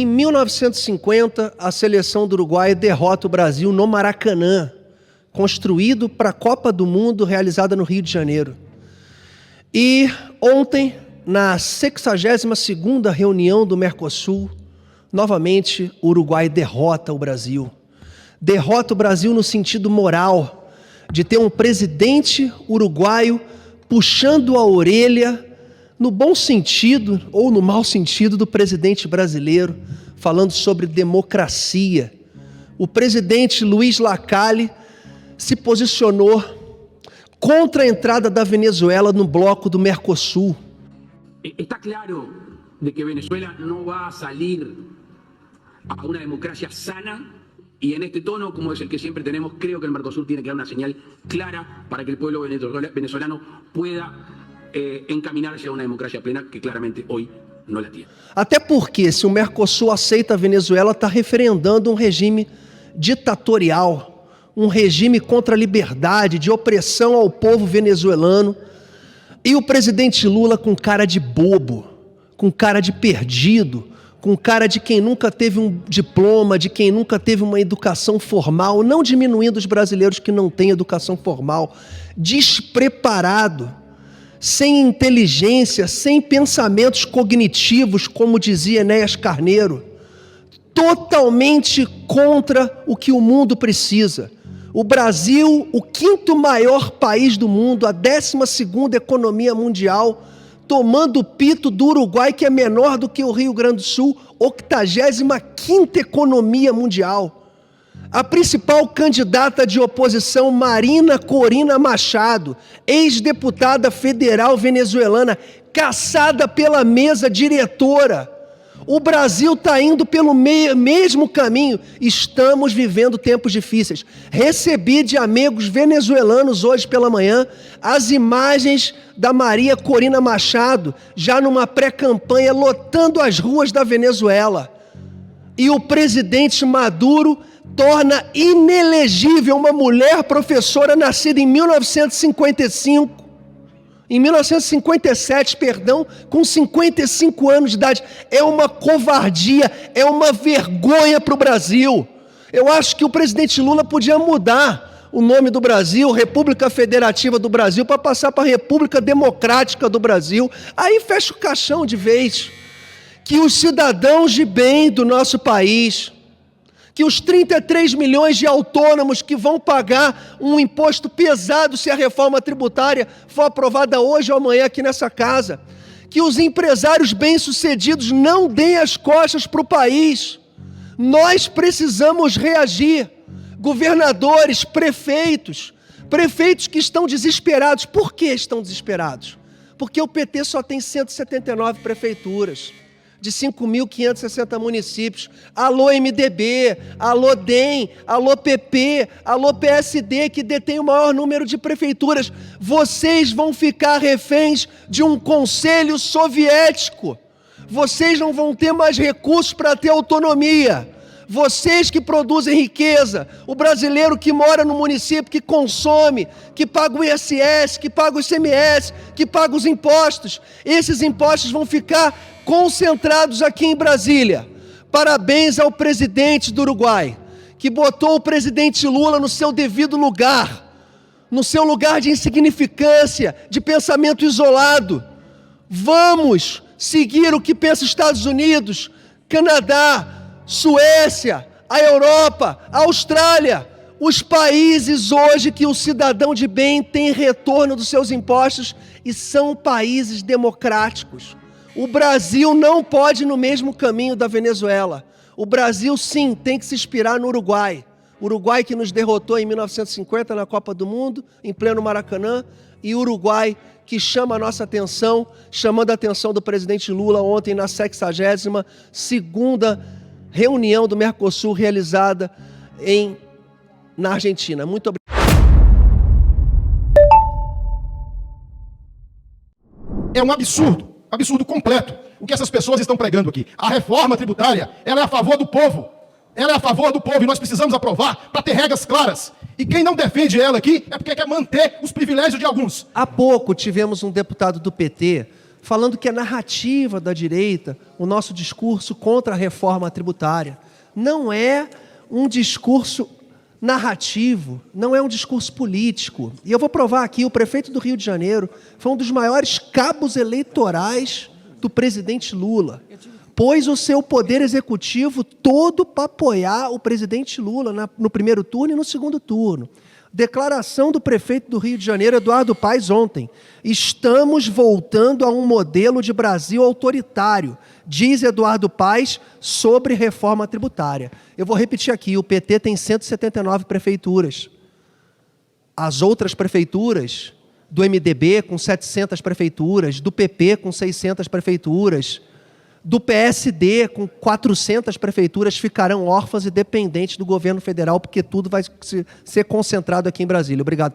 Em 1950, a seleção do Uruguai derrota o Brasil no Maracanã, construído para a Copa do Mundo realizada no Rio de Janeiro. E ontem, na 62ª reunião do Mercosul, novamente o Uruguai derrota o Brasil. Derrota o Brasil no sentido moral, de ter um presidente uruguaio puxando a orelha, no bom sentido ou no mau sentido, do presidente brasileiro, falando sobre democracia. O presidente Luiz Lacalle se posicionou contra a entrada da Venezuela no bloco do Mercosul. Está claro de que Venezuela no va a salir a una democracia sana, y en este tono, como es el que siempre tenemos, creo que el Mercosur tiene que dar una señal clara para que el pueblo venezolano pueda encaminarse a una democracia plena, que claramente hoy no la tiene. Até porque, se o Mercosul aceita a Venezuela, está referendando um regime ditatorial, um regime contra a liberdade, de opressão ao povo venezuelano. E o presidente Lula com cara de bobo, com cara de perdido, com cara de quem nunca teve um diploma, de quem nunca teve uma educação formal, não diminuindo os brasileiros que não têm educação formal, despreparado, sem inteligência, sem pensamentos cognitivos, como dizia Enéas Carneiro, totalmente contra o que o mundo precisa. O Brasil, o 5º maior país do mundo, a 12ª economia mundial, tomando o pito do Uruguai, que é menor do que o Rio Grande do Sul, 85ª economia mundial. A principal candidata de oposição, Marina Corina Machado, ex-deputada federal venezuelana, caçada pela mesa diretora. O Brasil está indo pelo mesmo caminho. Estamos vivendo tempos difíceis. Recebi de amigos venezuelanos hoje pela manhã as imagens da Maria Corina Machado, já numa pré-campanha, lotando as ruas da Venezuela. E o presidente Maduro torna inelegível uma mulher professora nascida em 1955. Em 1957, com 55 anos de idade. É uma covardia, é uma vergonha para o Brasil. Eu acho que o presidente Lula podia mudar o nome do Brasil, República Federativa do Brasil, para passar para a República Democrática do Brasil. Aí fecha o caixão de vez. Que os cidadãos de bem do nosso país, que os 33 milhões de autônomos que vão pagar um imposto pesado se a reforma tributária for aprovada hoje ou amanhã aqui nessa casa, que os empresários bem-sucedidos não deem as costas para o país. Nós precisamos reagir. Governadores, prefeitos que estão desesperados. Por que estão desesperados? Porque o PT só tem 179 prefeituras. De 5.560 municípios. Alô MDB, alô DEM, alô PP, alô PSD, que detém o maior número de prefeituras. Vocês vão ficar reféns de um conselho soviético. Vocês não vão ter mais recursos para ter autonomia. Vocês que produzem riqueza, o brasileiro que mora no município, que consome, que paga o ISS, que paga o ICMS, que paga os impostos, esses impostos vão ficar concentrados aqui em Brasília. Parabéns ao presidente do Uruguai, que botou o presidente Lula no seu devido lugar, no seu lugar de insignificância, de pensamento isolado. Vamos seguir o que pensa os Estados Unidos, Canadá, Suécia, a Europa, a Austrália, os países hoje que o cidadão de bem tem retorno dos seus impostos e são países democráticos. O Brasil não pode ir no mesmo caminho da Venezuela. O Brasil, sim, tem que se inspirar no Uruguai. O Uruguai que nos derrotou em 1950 na Copa do Mundo, em pleno Maracanã, e o Uruguai que chama a nossa atenção, chamando a atenção do presidente Lula ontem na 62ª reunião do Mercosul realizada na Argentina. Muito obrigado. É um absurdo completo o que essas pessoas estão pregando aqui. A reforma tributária, ela é a favor do povo. Ela é a favor do povo e nós precisamos aprovar para ter regras claras. E quem não defende ela aqui é porque quer manter os privilégios de alguns. Há pouco tivemos um deputado do PT falando que é narrativa da direita o nosso discurso contra a reforma tributária. Não é um discurso narrativo, não é um discurso político. E eu vou provar aqui, o prefeito do Rio de Janeiro foi um dos maiores cabos eleitorais do presidente Lula. Pôs o seu poder executivo todo para apoiar o presidente Lula no primeiro turno e no segundo turno. Declaração do prefeito do Rio de Janeiro, Eduardo Paes, ontem. Estamos voltando a um modelo de Brasil autoritário, diz Eduardo Paes sobre reforma tributária. Eu vou repetir aqui, o PT tem 179 prefeituras. As outras prefeituras, do MDB com 700 prefeituras, do PP com 600 prefeituras, do PSD com 400 prefeituras ficarão órfãs e dependentes do governo federal, porque tudo vai ser concentrado aqui em Brasília. Obrigado.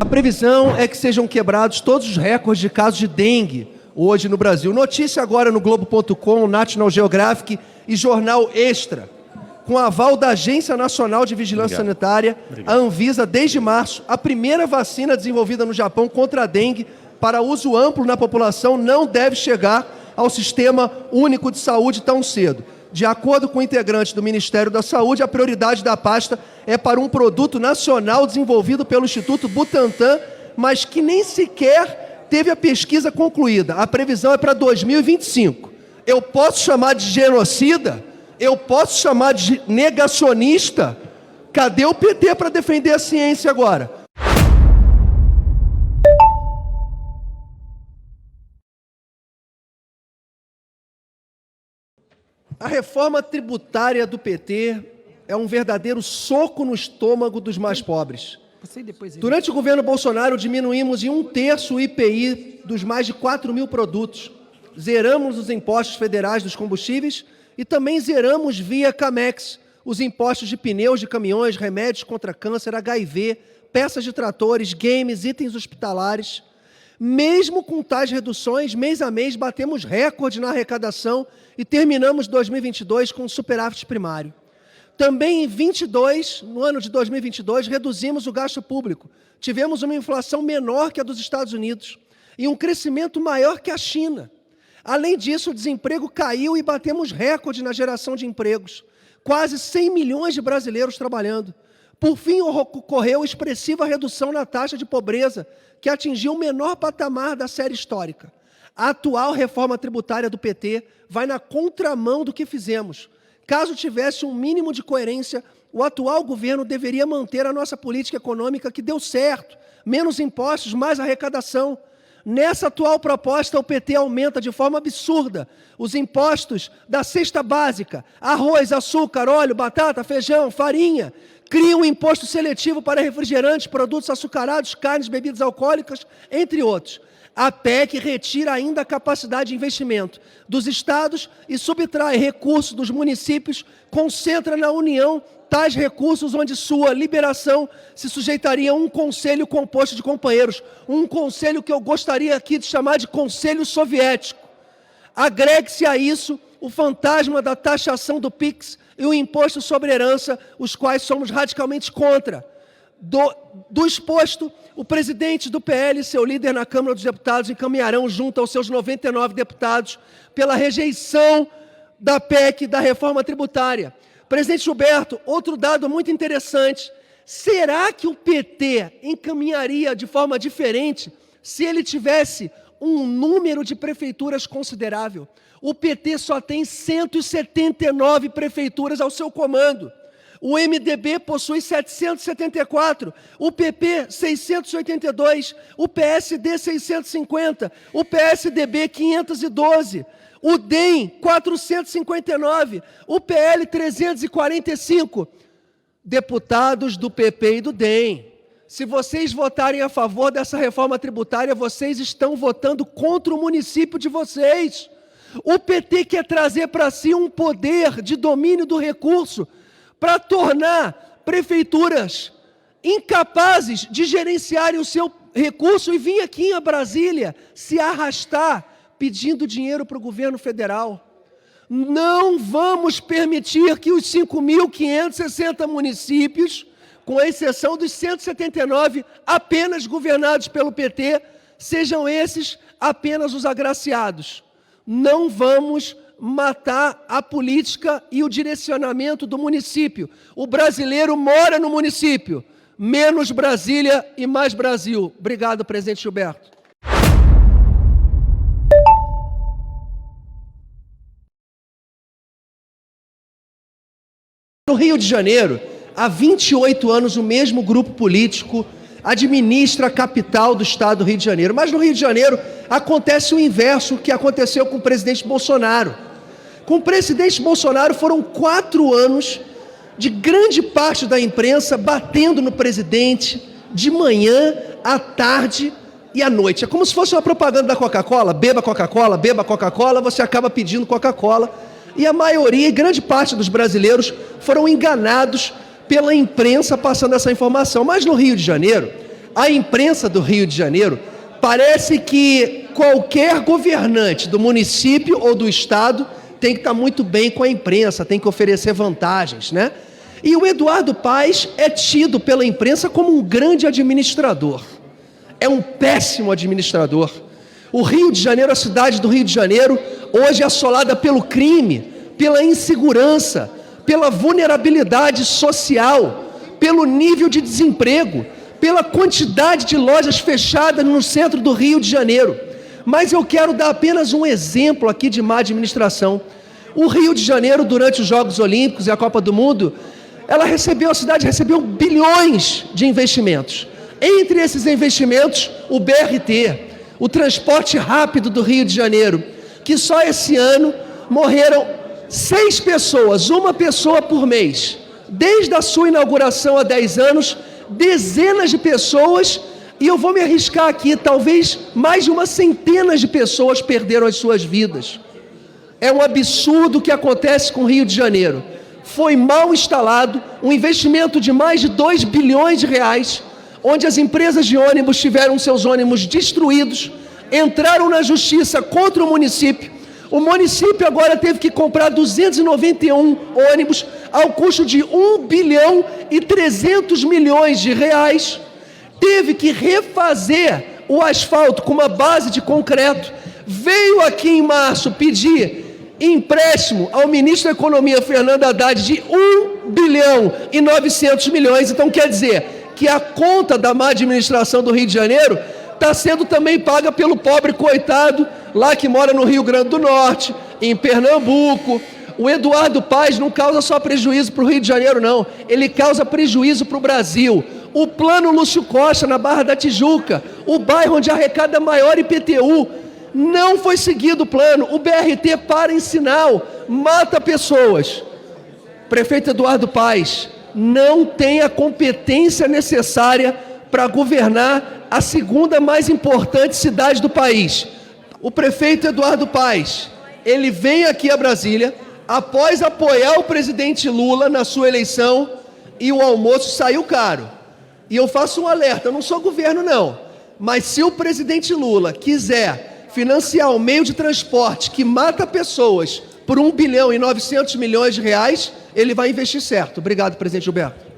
A previsão é que sejam quebrados todos os recordes de casos de dengue hoje no Brasil. Notícia agora no Globo.com, National Geographic e Jornal Extra. Com aval da Agência Nacional de Vigilância Sanitária, a Anvisa, desde março, a primeira vacina desenvolvida no Japão contra a dengue para uso amplo na população não deve chegar ao Sistema Único de Saúde tão cedo. De acordo com o integrante do Ministério da Saúde, a prioridade da pasta é para um produto nacional desenvolvido pelo Instituto Butantan, mas que nem sequer teve a pesquisa concluída. A previsão é para 2025. Eu posso chamar de genocida? Eu posso chamar de negacionista? Cadê o PT para defender a ciência agora? A reforma tributária do PT é um verdadeiro soco no estômago dos mais pobres. Durante o governo Bolsonaro, diminuímos em 1/3 o IPI dos mais de 4 mil produtos. Zeramos os impostos federais dos combustíveis e também zeramos via Camex os impostos de pneus de caminhões, remédios contra câncer, HIV, peças de tratores, games, itens hospitalares. Mesmo com tais reduções, mês a mês batemos recorde na arrecadação e terminamos 2022 com um superávit primário. Também no ano de 2022, reduzimos o gasto público. Tivemos uma inflação menor que a dos Estados Unidos e um crescimento maior que a China. Além disso, o desemprego caiu e batemos recorde na geração de empregos. Quase 100 milhões de brasileiros trabalhando. Por fim, ocorreu expressiva redução na taxa de pobreza, que atingiu o menor patamar da série histórica. A atual reforma tributária do PT vai na contramão do que fizemos. Caso tivesse um mínimo de coerência, o atual governo deveria manter a nossa política econômica que deu certo. Menos impostos, mais arrecadação. Nessa atual proposta, o PT aumenta de forma absurda os impostos da cesta básica, arroz, açúcar, óleo, batata, feijão, farinha, cria um imposto seletivo para refrigerantes, produtos açucarados, carnes, bebidas alcoólicas, entre outros. A PEC retira ainda a capacidade de investimento dos estados e subtrai recursos dos municípios, concentra na União tais recursos onde sua liberação se sujeitaria a um conselho composto de companheiros, um conselho que eu gostaria aqui de chamar de conselho soviético. Agregue-se a isso o fantasma da taxação do PIX e o imposto sobre herança, os quais somos radicalmente contra. Do exposto, o presidente do PL e seu líder na Câmara dos Deputados encaminharão junto aos seus 99 deputados pela rejeição da PEC da reforma tributária. Presidente Gilberto, outro dado muito interessante. Será que o PT encaminharia de forma diferente se ele tivesse um número de prefeituras considerável? O PT só tem 179 prefeituras ao seu comando. O MDB possui 774, o PP 682, o PSD 650, o PSDB 512, o DEM 459, o PL 345. Deputados do PP e do DEM, se vocês votarem a favor dessa reforma tributária, vocês estão votando contra o município de vocês. O PT quer trazer para si um poder de domínio do recurso para tornar prefeituras incapazes de gerenciarem o seu recurso e vir aqui em Brasília se arrastar pedindo dinheiro para o governo federal. Não vamos permitir que os 5.560 municípios, com exceção dos 179 apenas governados pelo PT, sejam esses apenas os agraciados. Não vamos matar a política e o direcionamento do município. O brasileiro mora no município. Menos Brasília e mais Brasil. Obrigado, presidente Gilberto. No Rio de Janeiro, há 28 anos, o mesmo grupo político administra a capital do estado do Rio de Janeiro. Mas no Rio de Janeiro acontece o inverso que aconteceu com o presidente Bolsonaro. Com o presidente Bolsonaro foram 4 anos de grande parte da imprensa batendo no presidente de manhã, à tarde e à noite. É como se fosse uma propaganda da Coca-Cola. Beba Coca-Cola, você acaba pedindo Coca-Cola. E a maioria e grande parte dos brasileiros foram enganados pela imprensa passando essa informação. Mas no Rio de Janeiro, a imprensa do Rio de Janeiro, parece que qualquer governante do município ou do estado tem que estar muito bem com a imprensa, tem que oferecer vantagens, né? E o Eduardo Paes é tido pela imprensa como um grande administrador. É um péssimo administrador. O Rio de Janeiro, a cidade do Rio de Janeiro, hoje é assolada pelo crime, pela insegurança, pela vulnerabilidade social, pelo nível de desemprego, pela quantidade de lojas fechadas no centro do Rio de Janeiro. Mas eu quero dar apenas um exemplo aqui de má administração. O Rio de Janeiro, durante os Jogos Olímpicos e a Copa do Mundo, a cidade recebeu bilhões de investimentos. Entre esses investimentos, o BRT, o transporte rápido do Rio de Janeiro, que só esse ano morreram 6 pessoas, uma pessoa por mês. Desde a sua inauguração há 10 anos, dezenas de pessoas, e eu vou me arriscar aqui, talvez mais de uma centena de pessoas perderam as suas vidas. É um absurdo o que acontece com o Rio de Janeiro. Foi mal instalado um investimento de mais de 2 bilhões de reais, onde as empresas de ônibus tiveram seus ônibus destruídos, entraram na justiça contra o município. O município agora teve que comprar 291 ônibus ao custo de 1 bilhão e 300 milhões de reais. Teve que refazer o asfalto com uma base de concreto. Veio aqui em março pedir empréstimo ao ministro da Economia, Fernando Haddad, de 1 bilhão e 900 milhões. Então quer dizer que a conta da má administração do Rio de Janeiro está sendo também paga pelo pobre coitado lá que mora no Rio Grande do Norte, em Pernambuco. O Eduardo Paes não causa só prejuízo para o Rio de Janeiro, não. Ele causa prejuízo para o Brasil. O plano Lúcio Costa, na Barra da Tijuca, o bairro onde arrecada maior IPTU, não foi seguido o plano. O BRT para em sinal, mata pessoas. Prefeito Eduardo Paes não tem a competência necessária para governar a segunda mais importante cidade do país. O prefeito Eduardo Paes, ele vem aqui a Brasília, após apoiar o presidente Lula na sua eleição, e o almoço saiu caro. E eu faço um alerta, eu não sou governo não, mas se o presidente Lula quiser financiar um meio de transporte que mata pessoas por 1 bilhão e 900 milhões de reais, ele vai investir certo. Obrigado, presidente Gilberto.